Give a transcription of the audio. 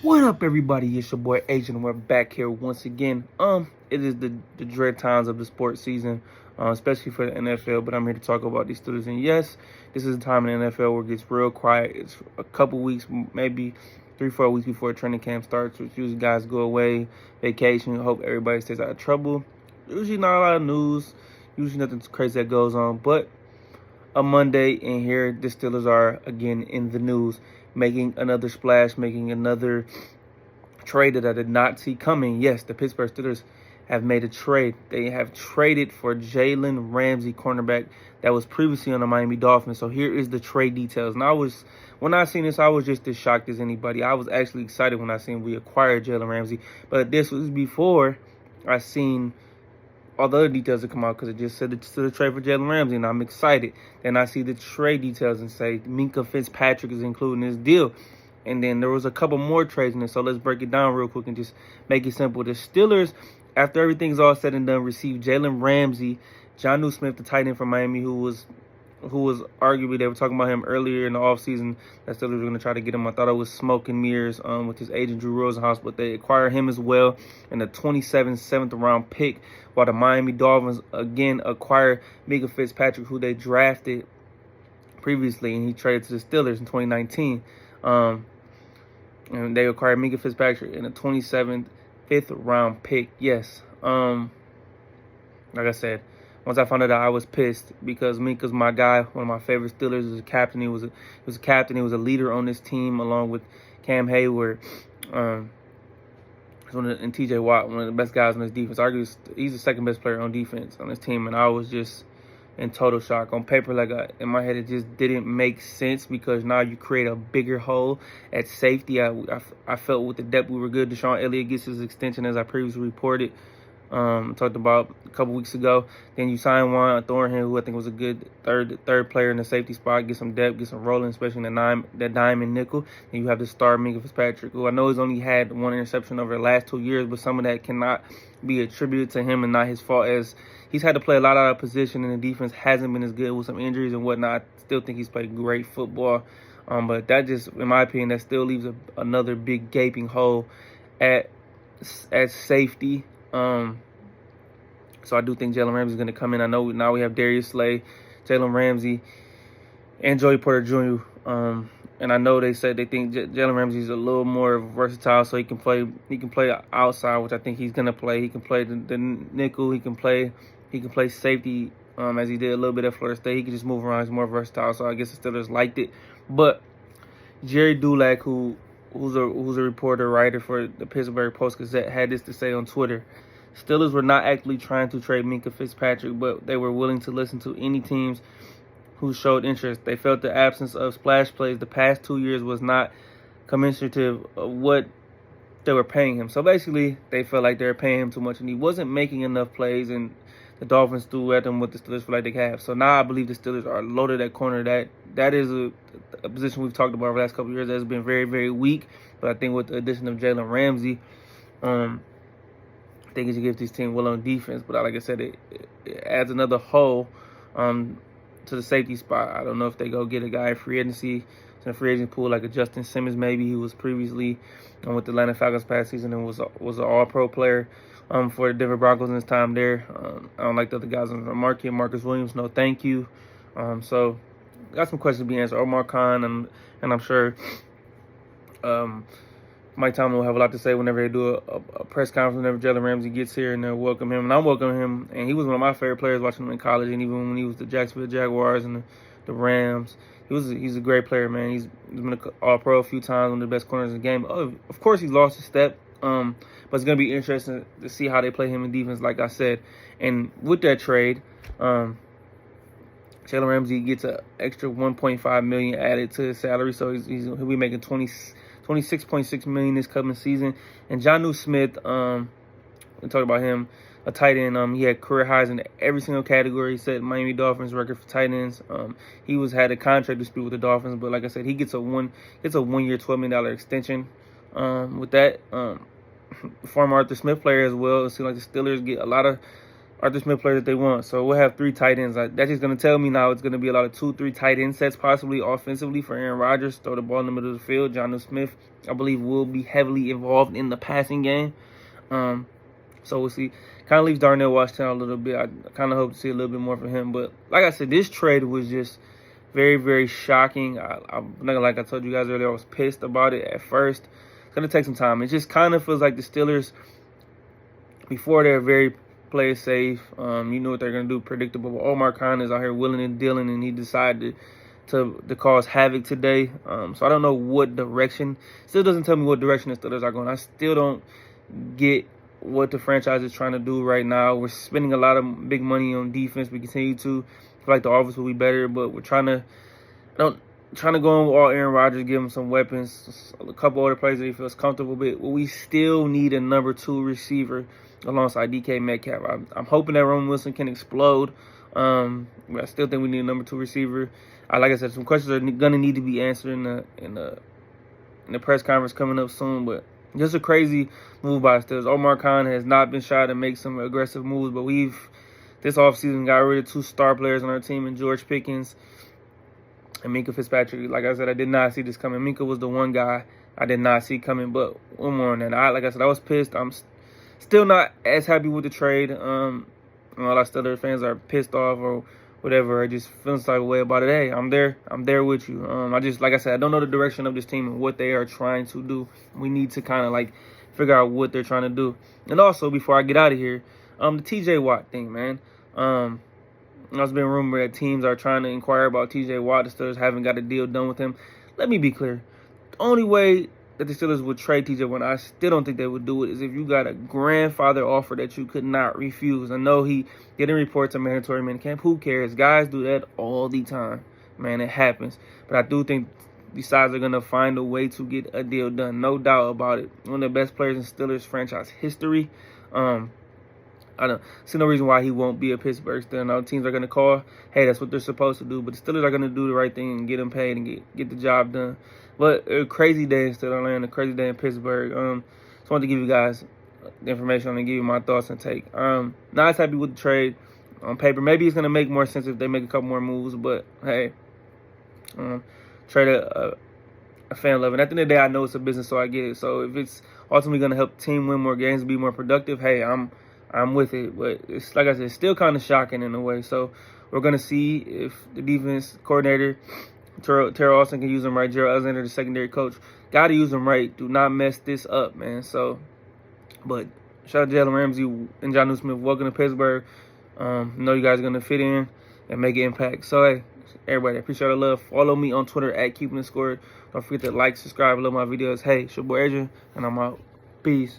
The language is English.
What up, everybody? It's your boy Agent, and we're back here once again. It is the dread times of the sports season, especially for the NFL. But I'm here to talk about these Steelers. And yes, this is a time in the NFL where it gets real quiet. It's a couple weeks, maybe 3-4 weeks before training camp starts, which usually guys go away, vacation. Hope everybody stays out of trouble. Usually not a lot of news. Usually nothing crazy that goes on, but a Monday, and here the Steelers are again in the news, making another splash, making another trade that I did not see coming. Yes, the Pittsburgh Steelers have made a trade. They have traded for Jalen Ramsey, cornerback that was previously on the Miami Dolphins. So here is the trade details. And when I seen this, I was just as shocked as anybody. I was actually excited when I seen we acquired Jalen Ramsey, but this was before I seen all the other details that come out, because it just said it's the trade for Jalen Ramsey, and I'm excited. Then I see the trade details and say Minkah Fitzpatrick is included in this deal. And then there was a couple more trades in there, so let's break it down real quick and just make it simple. The Steelers, after everything's all said and done, received Jalen Ramsey, Jonnu Smith, the tight end from Miami, who was arguably, they were talking about him earlier in the offseason, that Steelers were going to try to get him. I thought it was smoke and mirrors with his agent Drew Rosenhaus, but they acquired him as well in the 27th, 7th round pick, while the Miami Dolphins again acquired Minkah Fitzpatrick, who they drafted previously, and he traded to the Steelers in 2019. And they acquired Minkah Fitzpatrick in the 27th, 5th round pick. Yes. Like I said, once I found out, I was pissed because Minkah's my guy, one of my favorite Steelers. He was a captain. He was a captain. He was a leader on this team, along with Cam Hayward, and T.J. Watt, one of the best guys on this defense. Arguably, he's the second best player on defense on this team, and I was just in total shock. On paper, in my head, it just didn't make sense, because now you create a bigger hole at safety. I felt with the depth we were good. Deshaun Elliott gets his extension, as I previously reported. Talked about a couple weeks ago. Then you sign Juan Thornhill, who I think was a good third player in the safety spot. Get some depth, get some rolling, especially in that dime and nickel. Then you have the star Minkah Fitzpatrick, who I know has only had one interception over the last 2 years, but some of that cannot be attributed to him and not his fault, as he's had to play a lot out of position, and the defense hasn't been as good with some injuries and whatnot. I still think he's played great football, but that just, in my opinion, that still leaves another big gaping hole at safety. So I do think Jalen Ramsey is going to come in. I know now we have Darius Slay, Jalen Ramsey, and Joey Porter Jr. And I know they said they think Jalen Ramsey is a little more versatile, so he can play outside, which I think he's going to play. He can play the nickel. He can play safety, as he did a little bit at Florida State. He can just move around. He's more versatile, so I guess the Steelers liked it. But Jerry Dulac, who's a reporter, writer for the Pittsburgh Post-Gazette, had this to say on Twitter. Steelers were not actually trying to trade Minkah Fitzpatrick, but they were willing to listen to any teams who showed interest. They felt the absence of splash plays the past 2 years was not commensurate of what they were paying him. So basically, they felt like they were paying him too much, and he wasn't making enough plays, and the Dolphins threw at them what the Steelers feel like they have. So now I believe the Steelers are loaded at corner. That is a position we've talked about over the last couple of years that has been very, very weak. But I think with the addition of Jalen Ramsey, I think it should give this team well on defense, but like I said, it adds another hole to the safety spot. I don't know if they go get a guy in free agency, in the free agent pool, like a Justin Simmons maybe. He was previously with the Atlanta Falcons past season and was an All-Pro player for the Denver Broncos in his time there. I don't like the other guys on the market. Marcus Williams, no thank you. So got some questions to be answered. Omar Khan, and I'm sure Mike Tomlin will have a lot to say whenever they do a press conference, whenever Jalen Ramsey gets here, and they'll welcome him. And I'm welcoming him. And he was one of my favorite players watching him in college, and even when he was the Jacksonville Jaguars and the Rams. He's a great player, man. He's been an All-Pro a few times, one of the best corners in the game. Of course, he's lost his step, but it's going to be interesting to see how they play him in defense, like I said. And with that trade, Jalen Ramsey gets an extra $1.5 million added to his salary, so he'll be making $26.6 million this coming season. And Jonnu Smith, we talked about him, a tight end. He had career highs in every single category. He set Miami Dolphins record for tight ends. He had a contract dispute with the Dolphins, but like I said, he gets a 1 year, $12 million extension. With that, former Arthur Smith player as well. It seems like the Steelers get a lot of Arthur Smith players that they want. So we'll have 3 tight ends. That's just going to tell me now it's going to be a lot of 2-3 tight end sets, possibly offensively for Aaron Rodgers. Throw the ball in the middle of the field. Jonnu Smith, I believe, will be heavily involved in the passing game. So we'll see. Kind of leaves Darnell Washington a little bit. I kind of hope to see a little bit more from him. But like I said, this trade was just very, very shocking. I'm not gonna, like I told you guys earlier, I was pissed about it at first. It's going to take some time. It just kind of feels like the Steelers, before they're very play it safe, you know what they're going to do, predictable. But Omar Khan is out here willing and dealing, and he decided to cause havoc today. So I don't know what direction. Still doesn't tell me what direction the Steelers are going. I still don't get what the franchise is trying to do right now. We're spending a lot of big money on defense. We continue to. I feel like the offense will be better, but we're trying to go on with all Aaron Rodgers, give him some weapons, a couple other players that he feels comfortable with. But we still need a number 2 receiver alongside DK Metcalf. I'm hoping that Roman Wilson can explode. But I still think we need a number 2 receiver. Like I said, some questions are gonna need to be answered in the press conference coming up soon. But just a crazy move by the Steelers. Omar Khan has not been shy to make some aggressive moves, but this offseason got rid of 2 star players on our team, in George Pickens and Minkah Fitzpatrick. Like I said, I did not see this coming. Minkah was the one guy I did not see coming, but one more on that. Like I said, I was pissed. I'm still not as happy with the trade. A lot of Steelers fans are pissed off or whatever, or just feeling some type of way about it. Hey, I'm there with you. Like I said, I don't know the direction of this team and what they are trying to do. We need to kind of like figure out what they're trying to do. And also, before I get out of here, the TJ Watt thing, man. There's been rumor that teams are trying to inquire about TJ Watt. The Steelers haven't got a deal done with him. Let me be clear. The only way that the Steelers would trade TJ Watt, I still don't think they would do it, is if you got a grandfather offer that you could not refuse. I know he didn't report to mandatory minicamp. Who cares? Guys do that all the time. Man, it happens. But I do think these sides are going to find a way to get a deal done. No doubt about it. One of the best players in Steelers franchise history. I don't see no reason why he won't be a Pittsburgh Steelers. Now teams are going to call, hey, that's what they're supposed to do. But the Steelers are going to do the right thing and get him paid and get the job done. But a crazy day in Steelers, a crazy day in Pittsburgh. Just wanted to give you guys the information and give you my thoughts and take. Not as happy with the trade on paper. Maybe it's going to make more sense if they make a couple more moves. But, hey, trade a fan love. And at the end of the day, I know it's a business, so I get it. So if it's ultimately going to help the team win more games and be more productive, hey, I'm with it. But it's, like I said, it's still kind of shocking in a way. So we're going to see if the defense coordinator, Terrell Austin, can use them right. Gerald Alexander, the secondary coach, got to use them right. Do not mess this up, man. So, but shout out to Jalen, Ramsey, and Jonnu Smith. Welcome to Pittsburgh. Know you guys are going to fit in and make an impact. So, hey, everybody, appreciate the love. Follow me on Twitter at Keeping the Score. Don't forget to like, subscribe, love my videos. Hey, it's your boy Adrian, and I'm out. Peace.